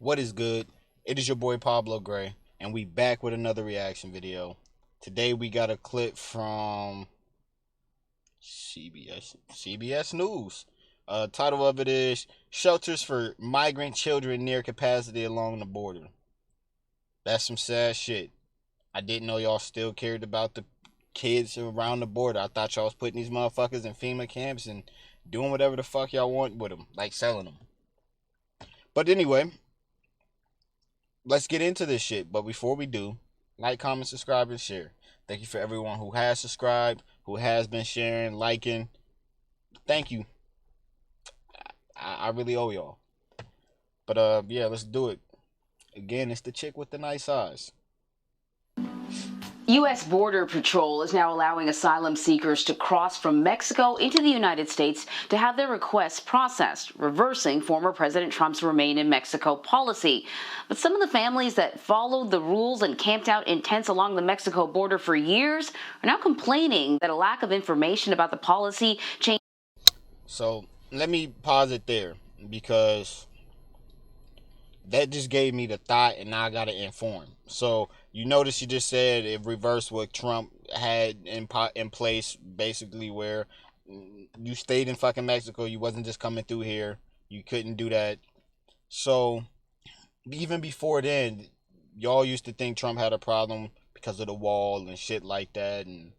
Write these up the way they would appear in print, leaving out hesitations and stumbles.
What is good? It is your boy Pablo Gray, and we back with another reaction video. Today we got a clip from CBS News. Title of it is "Shelters for Migrant Children Near Capacity Along the Border." That's some sad shit. I didn't know y'all still cared about the kids around the border. I thought y'all was putting these motherfuckers in FEMA camps and doing whatever the fuck y'all want with them, like selling them. But anyway, let's get into this shit. But before we do, like, comment, subscribe, and share. Thank you for everyone who has subscribed, who has been sharing, liking. Thank you. I really owe y'all. But yeah, let's do it. Again, it's the chick with the nice eyes. U.S. Border Patrol is now allowing asylum seekers to cross from Mexico into the United States to have their requests processed, reversing former President Trump's Remain in Mexico policy. But some of the families that followed the rules and camped out in tents along the Mexico border for years are now complaining that a lack of information about the policy changed. So let me pause it there, because that just gave me the thought, and now I gotta inform. So you notice you just said it reversed what Trump had in place, basically, where you stayed in fucking Mexico. You wasn't just coming through here. You couldn't do that. So even before then, y'all used to think Trump had a problem because of the wall and shit like that, and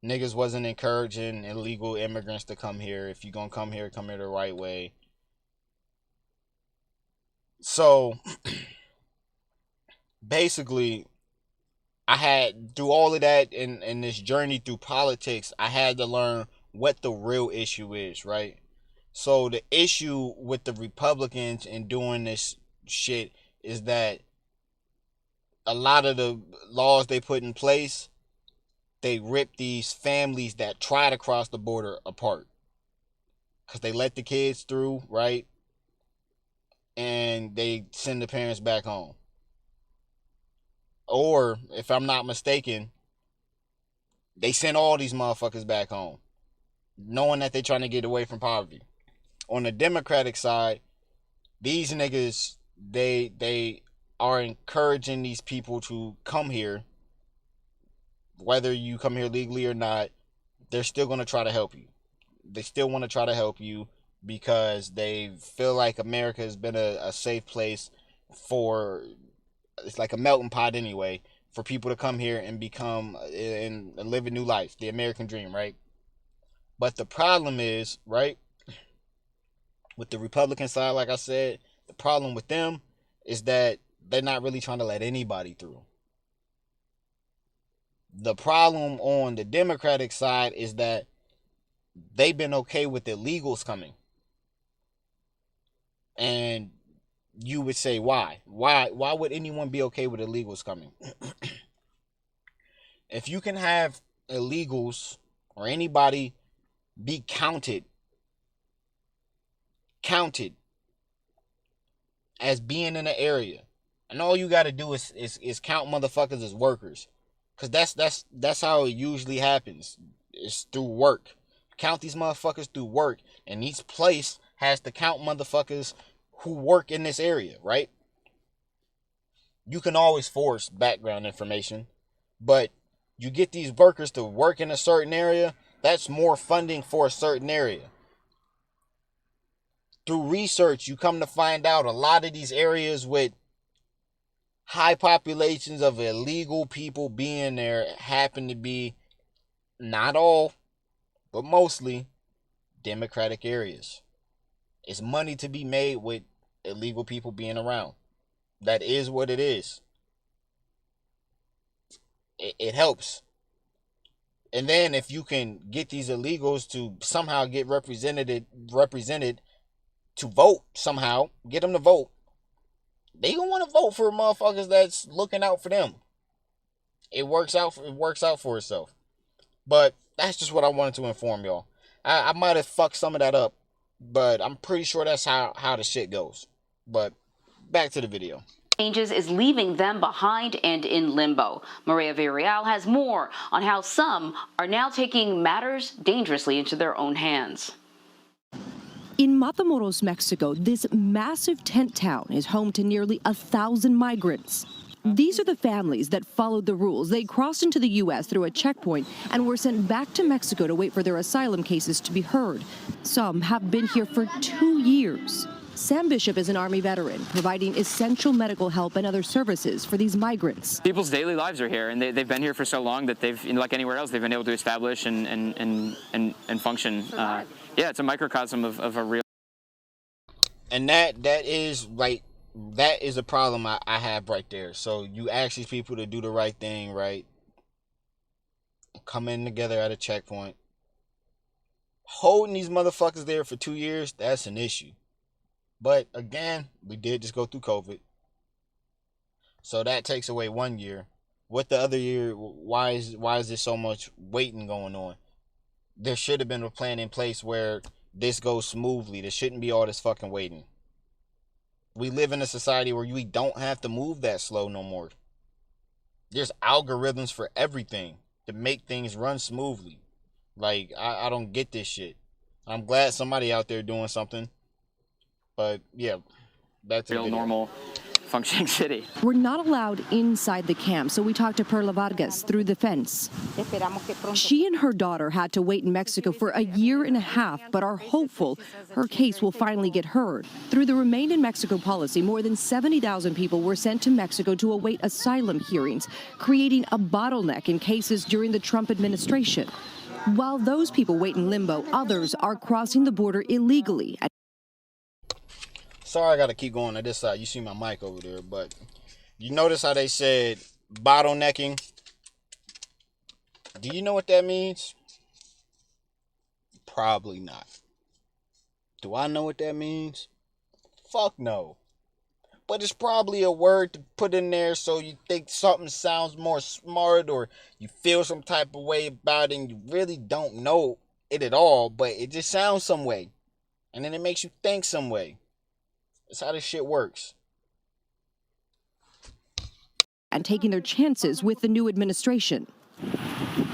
niggas wasn't encouraging illegal immigrants to come here. If you gonna come here the right way. So basically, I had, through all of that, in this journey through politics, I had to learn what the real issue is, right? So the issue with the Republicans in doing this shit is that a lot of the laws they put in place, they rip these families that try to cross the border apart. Because they let the kids through, right? And they send the parents back home. Or, if I'm not mistaken, they send all these motherfuckers back home, knowing that they're trying to get away from poverty. On the Democratic side, these niggas, they are encouraging these people to come here. Whether you come here legally or not, they're still going to try to help you. They still want to try to help you because they feel like America has been a safe place for, it's like a melting pot anyway, for people to come here and become and live a new life, the American dream, right? But the problem is, right, with the Republican side, like I said, the problem with them is that they're not really trying to let anybody through. The problem on the Democratic side is that they've been okay with illegals coming. And you would say, why? Why would anyone be okay with illegals coming? If you can have illegals or anybody be counted as being in the area, and all you got to do is count motherfuckers as workers, because that's how it usually happens. It's through work. Count these motherfuckers through work, and each place has to count motherfuckers who work in this area, right? You can always force background information, but you get these workers to work in a certain area, that's more funding for a certain area. Through research, you come to find out a lot of these areas with high populations of illegal people being there happen to be, not all, but mostly, Democratic areas. It's money to be made with illegal people being around. That is what it is. It helps. And then if you can get these illegals to somehow get represented to vote somehow, get them to vote, they gonna want to vote for motherfuckers that's looking out for them. It works out for itself. But that's just what I wanted to inform y'all. I might have fucked some of that up, but I'm pretty sure that's how the shit goes. But back to the video. Changes is leaving them behind and in limbo. Maria Villarreal has more on how some are now taking matters dangerously into their own hands. In Matamoros, Mexico, this massive tent town is home to nearly 1,000 migrants. These are the families that followed the rules. They crossed into the U.S. through a checkpoint and were sent back to Mexico to wait for their asylum cases to be heard. Some have been here for 2 years. Sam Bishop is an Army veteran, providing essential medical help and other services for these migrants. People's daily lives are here, and they've been here for so long that they've, like anywhere else, they've been able to establish and function. Yeah, it's a microcosm of a real. And that is like, that is a problem I have right there. So you ask these people to do the right thing, right? Come in together at a checkpoint. Holding these motherfuckers there for 2 years, that's an issue. But again, we did just go through COVID. So that takes away 1 year. What the other year, why is there so much waiting going on? There should have been a plan in place where this goes smoothly. There shouldn't be all this fucking waiting. We live in a society where we don't have to move that slow no more. There's algorithms for everything to make things run smoothly. Like, I don't get this shit. I'm glad somebody out there doing something. But yeah, that's a real normal functioning city. We're not allowed inside the camp, so we talked to Perla Vargas through the fence. She and her daughter had to wait in Mexico for 1.5 years, but are hopeful her case will finally get heard. Through the Remain in Mexico policy, more than 70,000 people were sent to Mexico to await asylum hearings, creating a bottleneck in cases during the Trump administration. While those people wait in limbo, others are crossing the border illegally. Sorry, I gotta keep going to this side. You see my mic over there, but you notice how they said bottlenecking? Do you know what that means? Probably not. Do I know what that means? Fuck no. But it's probably a word to put in there so you think something sounds more smart, or you feel some type of way about it and you really don't know it at all, but it just sounds some way. And then it makes you think some way. That's how this shit works. And taking their chances with the new administration.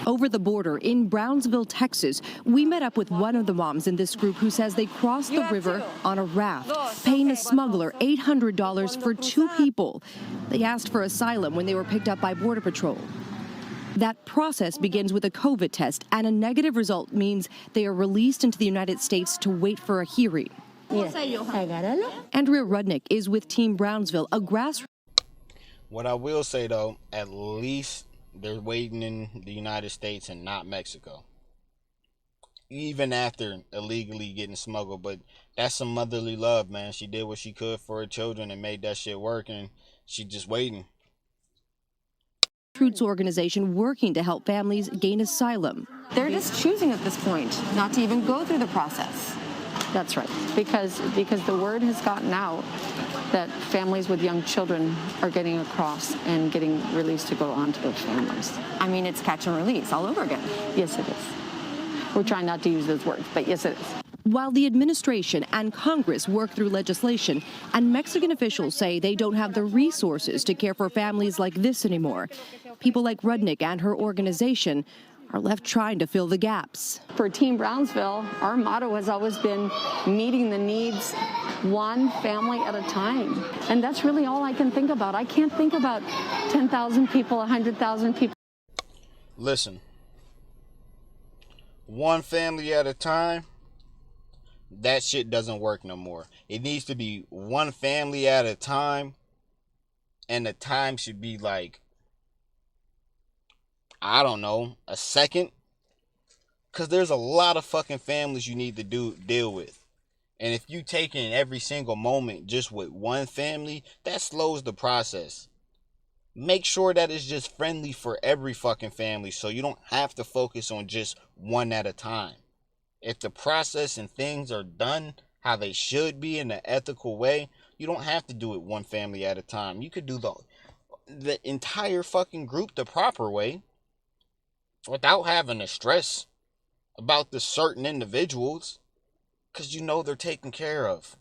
Over the border in Brownsville, Texas, we met up with one of the moms in this group who says they crossed the river on a raft, paying a smuggler $800 for 2 people. They asked for asylum when they were picked up by Border Patrol. That process begins with a COVID test, and a negative result means they are released into the United States to wait for a hearing. Andrea Rudnick is with Team Brownsville, a grassroots. What I will say, though, at least they're waiting in the United States and not Mexico. Even after illegally getting smuggled. But that's some motherly love, man. She did what she could for her children and made that shit work, and she's just waiting. Grassroots organization working to help families gain asylum. They're just choosing at this point not to even go through the process. That's right, because the word has gotten out that families with young children are getting across and getting released to go on to their families. I mean, it's catch and release all over again. Yes, it is. We're trying not to use those words, but yes, it is. While the administration and Congress work through legislation, and Mexican officials say they don't have the resources to care for families like this anymore, people like Rudnick and her organization are left trying to fill the gaps. For Team Brownsville, our motto has always been meeting the needs one family at a time. And that's really all I can think about. I can't think about 10,000 people, 100,000 people. Listen, one family at a time, that shit doesn't work no more. It needs to be one family at a time, and the time should be like, I don't know, a second. Because there's a lot of fucking families you need to deal with. And if you take in every single moment just with one family, that slows the process. Make sure that it's just friendly for every fucking family, so you don't have to focus on just one at a time. If the process and things are done how they should be in an ethical way, you don't have to do it one family at a time. You could do the entire fucking group the proper way without having to stress about the certain individuals, because you know they're taken care of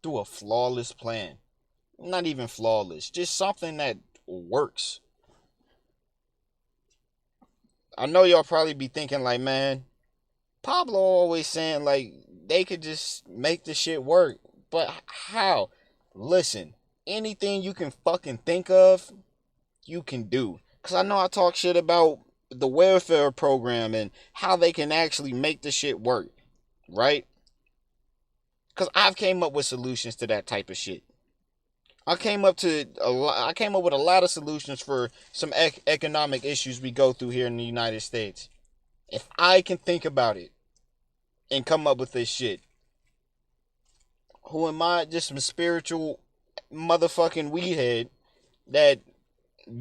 through a flawless plan. Not even flawless, just something that works. I know y'all probably be thinking like, man, Pablo always saying like they could just make the shit work. But how? Listen, anything you can fucking think of, you can do. Because I know I talk shit about the welfare program and how they can actually make the shit work, right? Because I've came up with solutions to that type of shit. I came up with a lot of solutions for some economic issues we go through here in the United States. If I can think about it and come up with this shit, who am I? Just some spiritual motherfucking weedhead that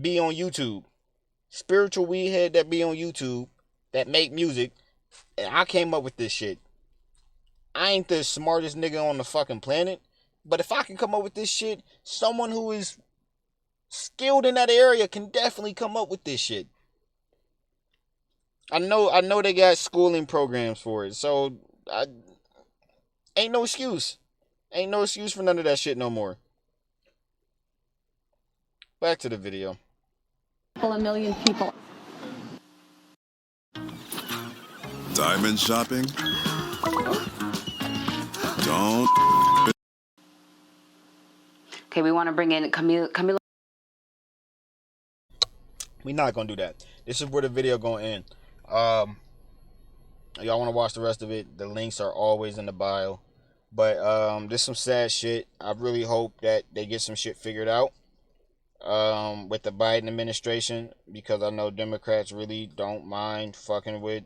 be on YouTube. Spiritual weedhead that be on YouTube that make music, and I came up with this shit. I ain't the smartest nigga on the fucking planet, but if I can come up with this shit, someone who is skilled in that area can definitely come up with this shit. I know they got schooling programs for it, so ain't no excuse. Ain't no excuse for none of that shit no more. Back to the video. A million people. Diamond shopping? Don't. Okay, we want to bring in Camila. We not gonna do that. This is where the video gonna end. Y'all want to watch the rest of it? The links are always in the bio. But this some sad shit. I really hope that they get some shit figured out with the Biden administration, because I know Democrats really don't mind fucking with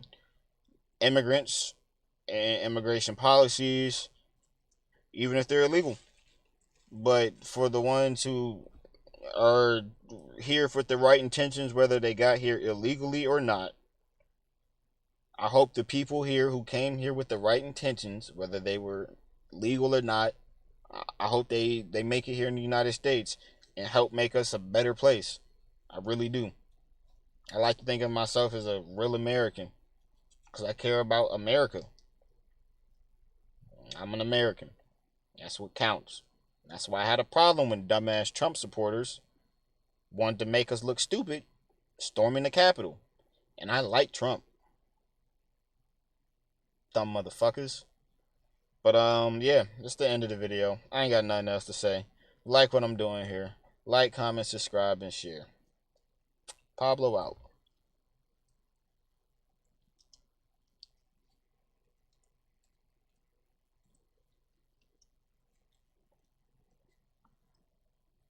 immigrants and immigration policies, even if they're illegal. But for the ones who are here with the right intentions, whether they got here illegally or not, I hope the people here who came here with the right intentions, whether they were legal or not, I hope they make it here in the United States and help make us a better place. I really do. I like to think of myself as a real American because I care about America. I'm an American. That's what counts. That's why I had a problem when dumbass Trump supporters wanted to make us look stupid storming the Capitol. And I like Trump. Dumb motherfuckers. But yeah, that's the end of the video. I ain't got nothing else to say. Like what I'm doing here. Like, comment, subscribe, and share. Pablo out.